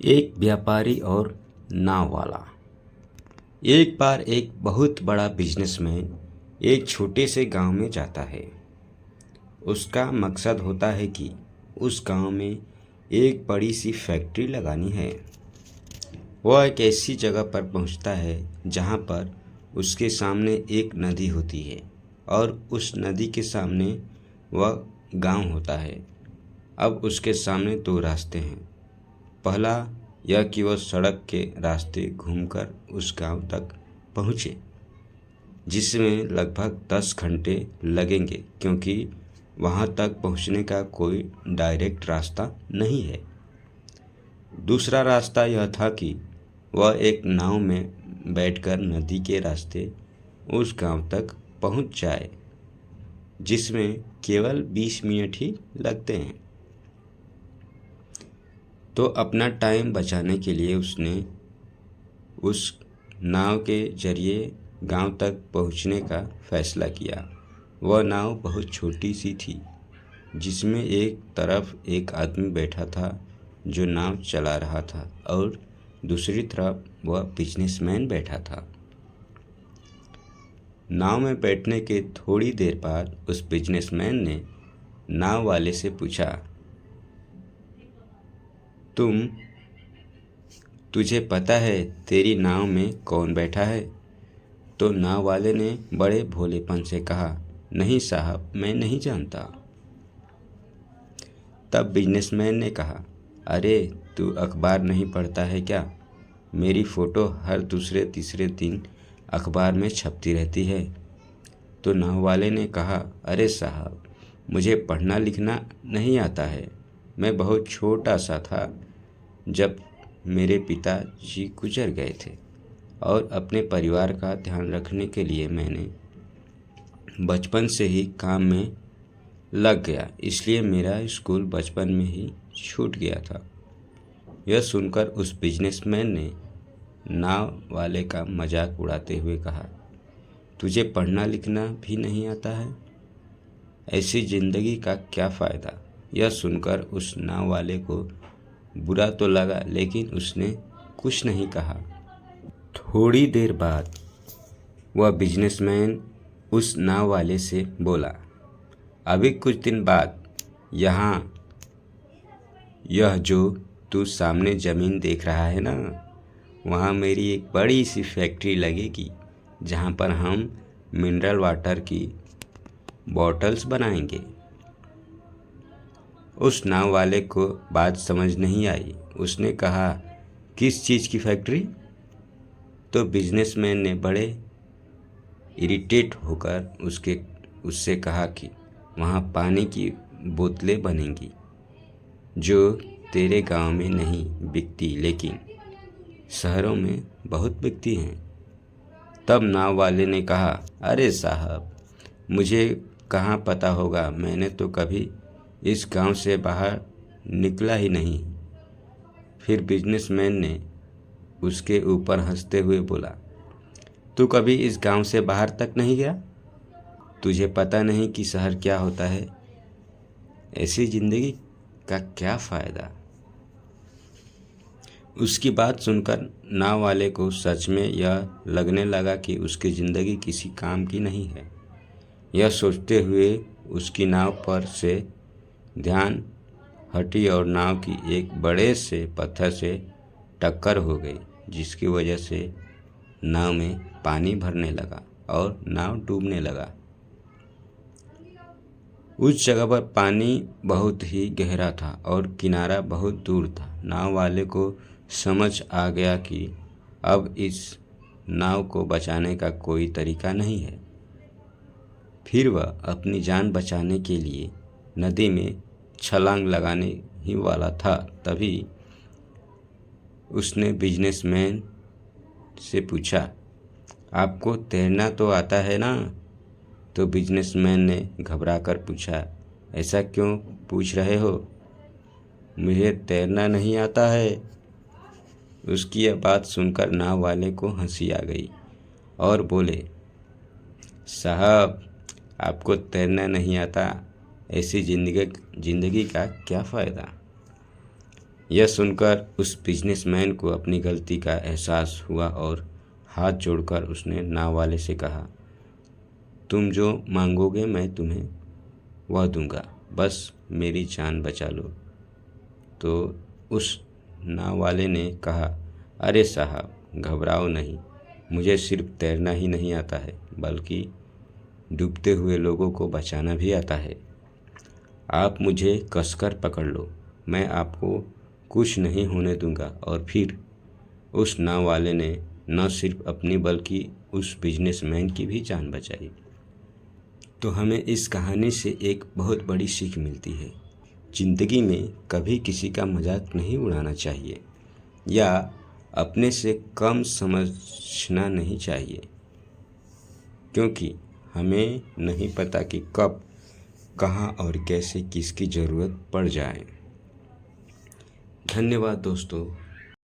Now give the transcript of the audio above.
एक व्यापारी और नाव वाला। एक बार एक बहुत बड़ा बिजनेसमैन एक छोटे से गांव में जाता है। उसका मकसद होता है कि उस गांव में एक बड़ी सी फैक्ट्री लगानी है। वह एक ऐसी जगह पर पहुंचता है जहां पर उसके सामने एक नदी होती है और उस नदी के सामने वह गांव होता है। अब उसके सामने दो रास्ते हैं। पहला यह कि वह सड़क के रास्ते घूमकर उस गांव तक पहुँचे, जिसमें लगभग 10 घंटे लगेंगे क्योंकि वहां तक पहुंचने का कोई डायरेक्ट रास्ता नहीं है। दूसरा रास्ता यह था कि वह एक नाव में बैठकर नदी के रास्ते उस गांव तक पहुंच जाए, जिसमें केवल 20 मिनट ही लगते हैं। तो अपना टाइम बचाने के लिए उसने उस नाव के जरिए गांव तक पहुंचने का फैसला किया। वह नाव बहुत छोटी सी थी, जिसमें एक तरफ एक आदमी बैठा था जो नाव चला रहा था और दूसरी तरफ वह बिजनेसमैन बैठा था। नाव में बैठने के थोड़ी देर बाद उस बिजनेसमैन ने नाव वाले से पूछा, तुझे पता है तेरी नाव में कौन बैठा है? तो नाव वाले ने बड़े भोलेपन से कहा, नहीं साहब, मैं नहीं जानता। तब बिजनेसमैन ने कहा, अरे तू अखबार नहीं पढ़ता है क्या? मेरी फ़ोटो हर दूसरे तीसरे दिन अखबार में छपती रहती है। तो नाव वाले ने कहा, अरे साहब, मुझे पढ़ना लिखना नहीं आता है। मैं बहुत छोटा सा था जब मेरे पिताजी गुजर गए थे और अपने परिवार का ध्यान रखने के लिए मैंने बचपन से ही काम में लग गया, इसलिए मेरा स्कूल बचपन में ही छूट गया था। यह सुनकर उस बिजनेसमैन ने नाव वाले का मजाक उड़ाते हुए कहा, तुझे पढ़ना लिखना भी नहीं आता है? ऐसी ज़िंदगी का क्या फ़ायदा? यह सुनकर उस नाव वाले को बुरा तो लगा, लेकिन उसने कुछ नहीं कहा। थोड़ी देर बाद वह बिजनेसमैन उस नाव वाले से बोला, अभी कुछ दिन बाद यहाँ यह जो तू सामने ज़मीन देख रहा है ना, वहाँ मेरी एक बड़ी सी फैक्ट्री लगेगी जहाँ पर हम मिनरल वाटर की बॉटल्स बनाएंगे। उस नाव वाले को बात समझ नहीं आई। उसने कहा, किस चीज़ की फैक्ट्री? तो बिजनेसमैन ने बड़े इरिटेट होकर उससे कहा कि वहाँ पानी की बोतलें बनेंगी जो तेरे गांव में नहीं बिकती, लेकिन शहरों में बहुत बिकती हैं। तब नाव वाले ने कहा, अरे साहब, मुझे कहाँ पता होगा, मैंने तो कभी इस गांव से बाहर निकला ही नहीं। फिर बिजनेसमैन ने उसके ऊपर हंसते हुए बोला, तू कभी इस गांव से बाहर तक नहीं गया? तुझे पता नहीं कि शहर क्या होता है? ऐसी ज़िंदगी का क्या फ़ायदा? उसकी बात सुनकर नाव वाले को सच में यह लगने लगा कि उसकी ज़िंदगी किसी काम की नहीं है। यह सोचते हुए उसकी नाव पर से ध्यान हटी और नाव की एक बड़े से पत्थर से टक्कर हो गई, जिसकी वजह से नाव में पानी भरने लगा और नाव डूबने लगा। उस जगह पर पानी बहुत ही गहरा था और किनारा बहुत दूर था। नाव वाले को समझ आ गया कि अब इस नाव को बचाने का कोई तरीका नहीं है। फिर वह अपनी जान बचाने के लिए नदी में छलांग लगाने ही वाला था। तभी उसने बिजनेसमैन से पूछा, आपको तैरना तो आता है ना? तो बिजनेसमैन ने घबराकर पूछा, ऐसा क्यों पूछ रहे हो? मुझे तैरना नहीं आता है। उसकी यह बात सुनकर नाव वाले को हंसी आ गई और बोले, साहब, आपको तैरना नहीं आता, ऐसी ज़िंदगी का क्या फ़ायदा? यह सुनकर उस बिजनेसमैन को अपनी गलती का एहसास हुआ और हाथ जोड़कर उसने नाव वाले से कहा, तुम जो मांगोगे मैं तुम्हें वह दूंगा, बस मेरी जान बचा लो। तो उस नाव वाले ने कहा, अरे साहब, घबराओ नहीं, मुझे सिर्फ तैरना ही नहीं आता है बल्कि डूबते हुए लोगों को बचाना भी आता है। आप मुझे कसकर पकड़ लो, मैं आपको कुछ नहीं होने दूंगा। और फिर उस नाव वाले ने न सिर्फ अपनी बल्कि उस बिजनेसमैन की भी जान बचाई। तो हमें इस कहानी से एक बहुत बड़ी सीख मिलती है। ज़िंदगी में कभी किसी का मजाक नहीं उड़ाना चाहिए या अपने से कम समझना नहीं चाहिए, क्योंकि हमें नहीं पता कि कब, कहाँ और कैसे किसकी ज़रूरत पड़ जाए। धन्यवाद दोस्तों।